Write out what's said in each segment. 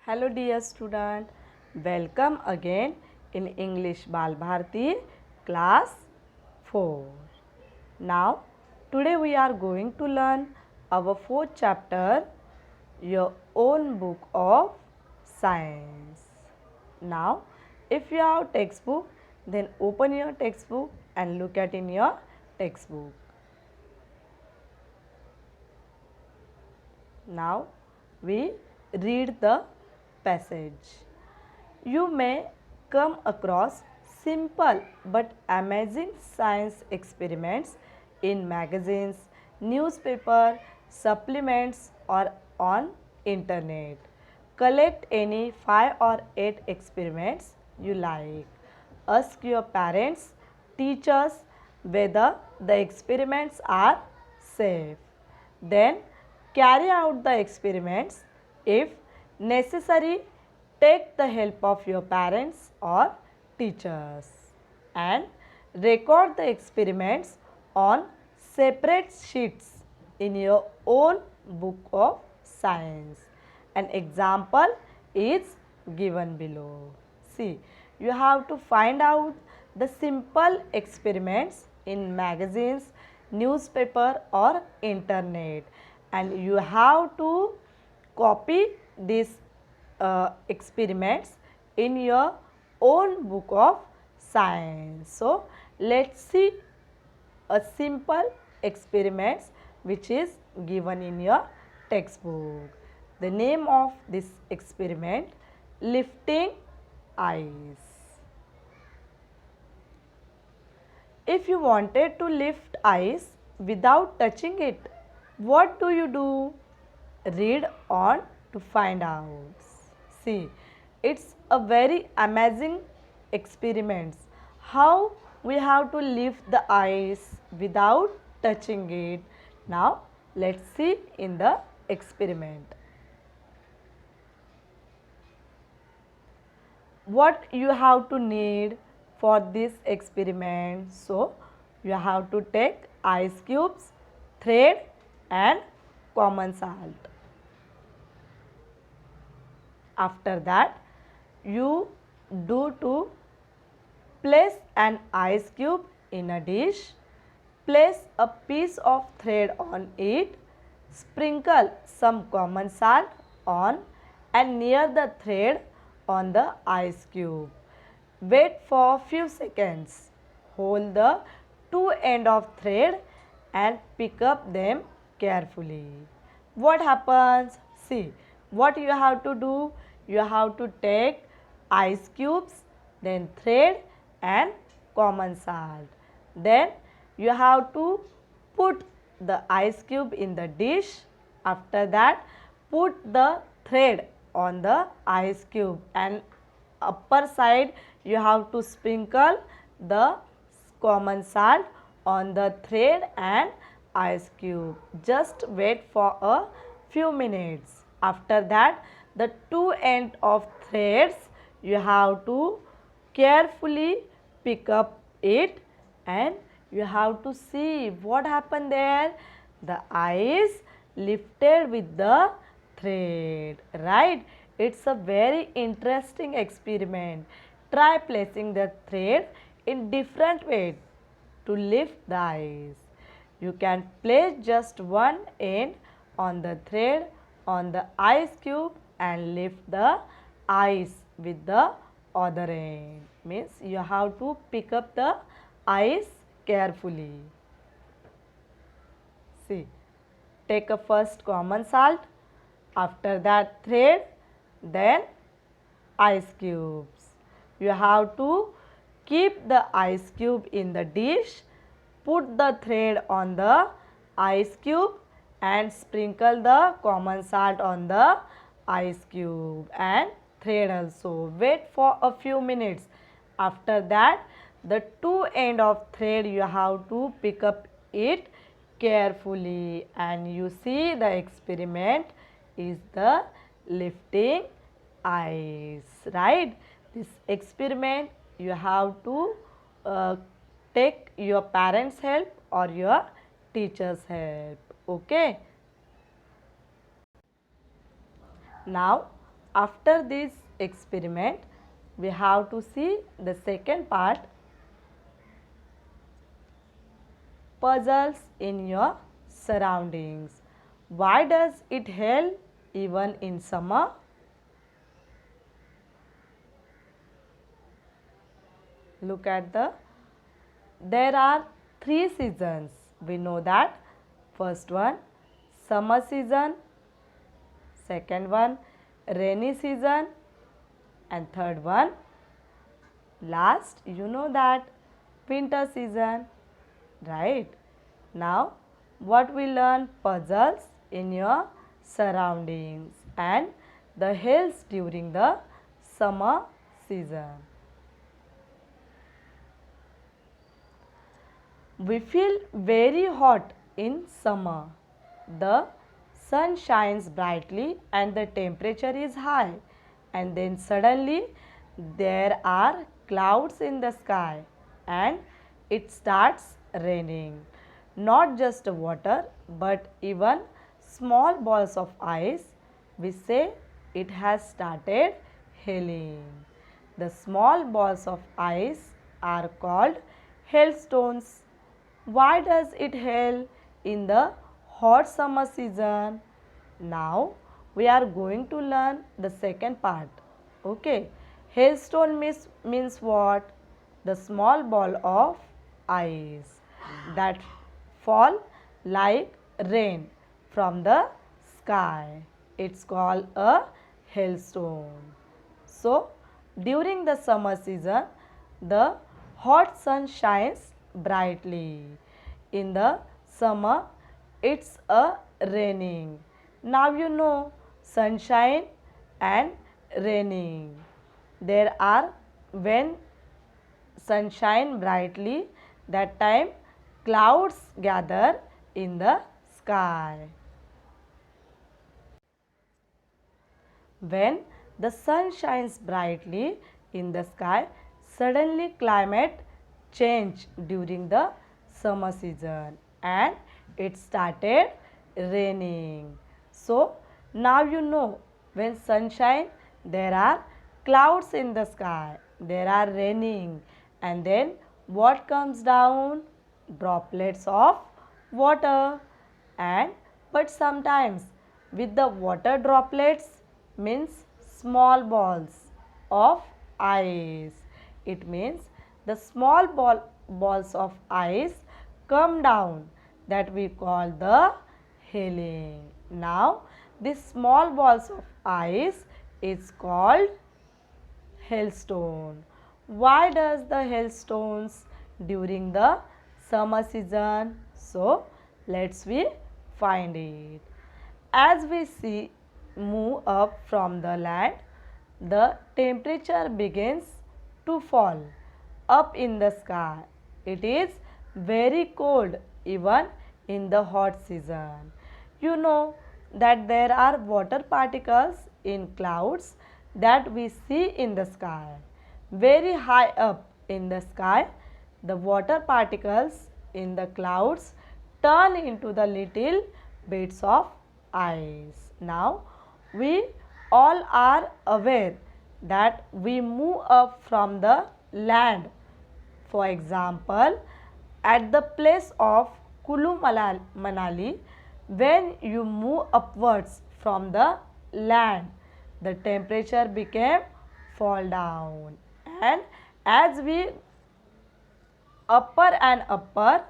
Hello dear student, welcome again in English Bal Bharti class 4. Now today we are going to learn our fourth chapter, your own book of science. Now if you have textbook, then open your textbook and look at in your textbook. Now we read the passage. You may come across simple but amazing science experiments in magazines, newspaper, supplements or on internet. Collect any 5 or 8 experiments you like. Ask your parents, teachers whether the experiments are safe. Then carry out the experiments. If necessary, take the help of your parents or teachers and record the experiments on separate sheets in your own book of science. An example is given below. See, you have to find out the simple experiments in magazines, newspaper or internet, and you have to copy these experiments in your own book of science. So let's see a simple experiments which is given in your textbook. The name of this experiment, lifting ice. If you wanted to lift ice without touching it, what do you do? Read on to find out. See, it's a very amazing experiment. How we have to lift the ice without touching it. Now, let's see in the experiment. What you have to need for this experiment? So, you have to take ice cubes, thread and common salt. After that, you do to place an ice cube in a dish, place a piece of thread on it, sprinkle some common salt on and near the thread on the ice cube. Wait for few seconds. Hold the two end of thread and pick up them carefully. What happens? See, what you have to do? You have to take ice cubes, then thread and common salt. Then you have to put the ice cube in the dish. After that, put the thread on the ice cube and upper side you have to sprinkle the common salt on the thread and ice cube. Just wait for a few minutes. After that, the two end of threads you have to carefully pick up it and you have to see what happened there. The ice lifted with the thread, right? It's a very interesting experiment. Try placing the thread in different way to lift the ice. You can place just one end on the thread on the ice cube and lift the ice with the other end. Means you have to pick up the ice carefully. See, take a first common salt, after that thread, then ice cubes. You have to keep the ice cube in the dish, put the thread on the ice cube and sprinkle the common salt on the ice cube and thread also. Wait for a few minutes. After that, the two end of thread you have to pick up it carefully and you see the experiment is the lifting ice, right? This experiment you have to take your parents' help or your teacher's help. Okay. Now After this experiment, we have to see the second part, puzzles in your surroundings. Why does it help even in summer? Look at there are three seasons. We know that. First one, summer season. Second one, rainy season. And third one, last, you know that, winter season. Right? Now, what we learn, puzzles in your surroundings and the hills during the summer season. We feel very hot in summer. The sun shines brightly and the temperature is high, and then suddenly there are clouds in the sky and it starts raining. Not just water but even small balls of ice. We say it has started hailing. The small balls of ice are called hailstones. Why does it hail in the hot summer season? Now we are going to learn the second part. Okay. Hailstone means what? The small ball of ice that fall like rain from the sky. It's called a hailstone. So, during the summer season, the hot sun shines brightly. In the summer, it's a raining. Now you know sunshine and raining. There are when sunshine brightly, that time clouds gather in the sky. When the sun shines brightly in the sky, suddenly climate change during the summer season and it started raining. So now you know when sunshine there are clouds in the sky, there are raining, and then what comes down? Droplets of water. And but sometimes with the water droplets means small balls of ice. It means the small balls of ice come down, that we call the hailing. Now this small balls of ice is called hailstone. Why does the hailstones during the summer season? So let's we find it. As we see move up from the land, the temperature begins to fall up in the sky. It is very cold even in the hot season. You know that there are water particles in clouds that we see in the sky. Very high up in the sky, the water particles in the clouds turn into the little bits of ice. Now, we all are aware that we move up from the land. For example, at the place of Kulu Manali, when you move upwards from the land, the temperature became fall down, and as we upper and upper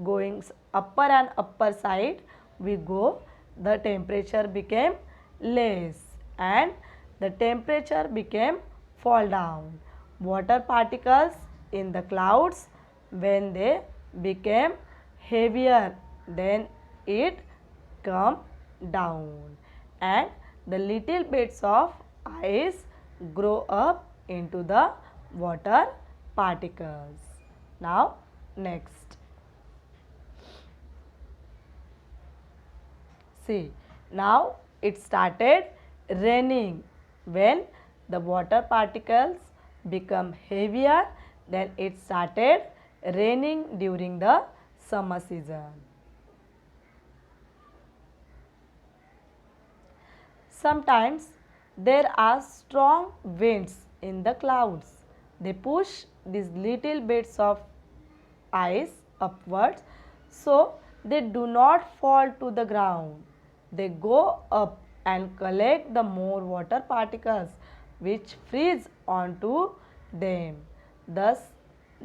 going upper and upper side we go, the temperature became less and the temperature became fall down. Water particles in the clouds, when they became heavier, then it come down and the little bits of ice grow up into the water particles. Now next, see, now it started raining. When the water particles become heavier, then it started raining during the summer season. Sometimes There are strong winds in the clouds. They push these little bits of ice upwards so they do not fall to the ground. They go up and collect the more water particles which freeze onto them. Thus,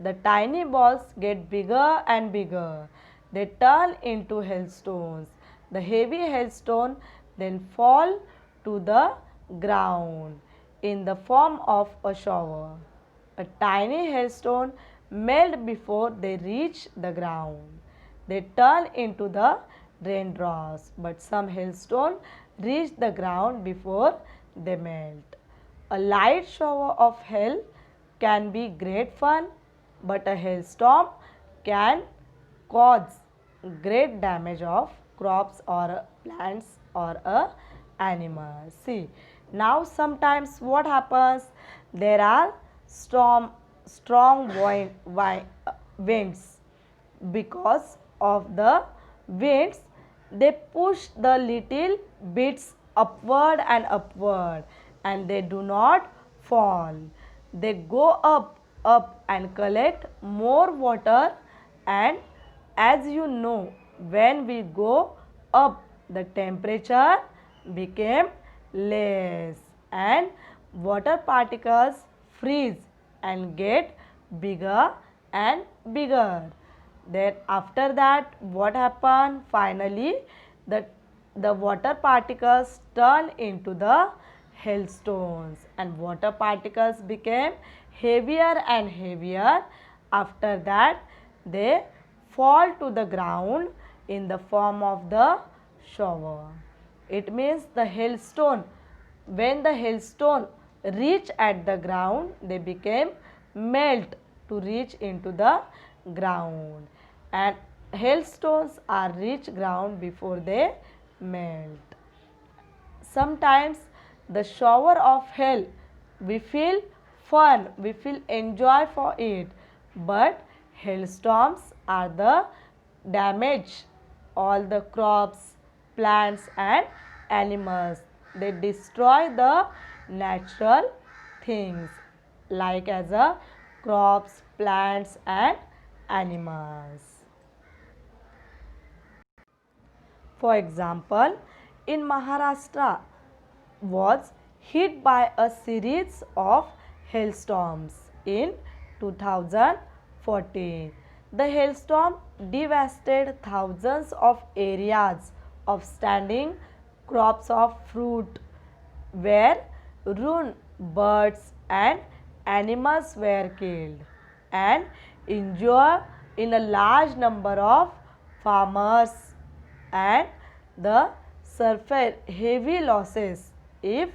the tiny balls get bigger and bigger. They turn into hailstones. The heavy hailstone then fall to the ground in the form of a shower. A tiny hailstone melt before they reach the ground. They turn into the raindrops, but some hailstones reach the ground before they melt. A light shower of hail can be great fun, but a hailstorm can cause great damage of crops or plants or animals. See, now sometimes what happens? There are strong winds. Because of the winds, they push the little bits upward and they do not fall. They go up and collect more water, and as you know, when we go up, the temperature became less and water particles freeze and get bigger and bigger. Then after that, what happened? Finally, the water particles turn into the hailstones, and water particles became heavier and heavier. After that, they fall to the ground in the form of the shower. It means the hailstone, when the hailstone reach at the ground, they became melt to reach into the ground, and hailstones are reach ground before they melt. Sometimes the shower of hail, we feel fun, we feel enjoy for it, but hailstorms are the damage all the crops, plants and animals. They destroy the natural things like as a crops, plants and animals. For example, in Maharashtra was hit by a series of hailstorms in 2014. The hailstorm devastated thousands of areas of standing crops of fruit where ruined birds and animals were killed and injured in a large number of farmers, and the suffered heavy losses if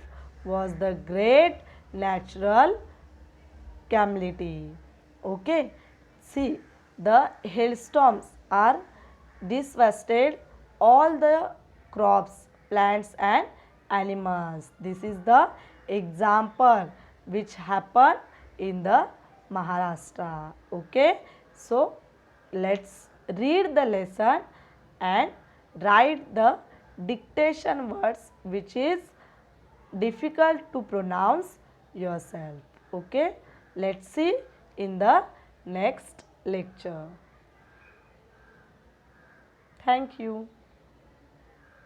was the great natural calamity. Okay, see, the hailstorms are devastated all the crops, plants and animals. This is the example which happened in the Maharashtra. Okay, so let's read the lesson and write the dictation words which is difficult to pronounce yourself. Okay, let's see in the next lecture. Thank you.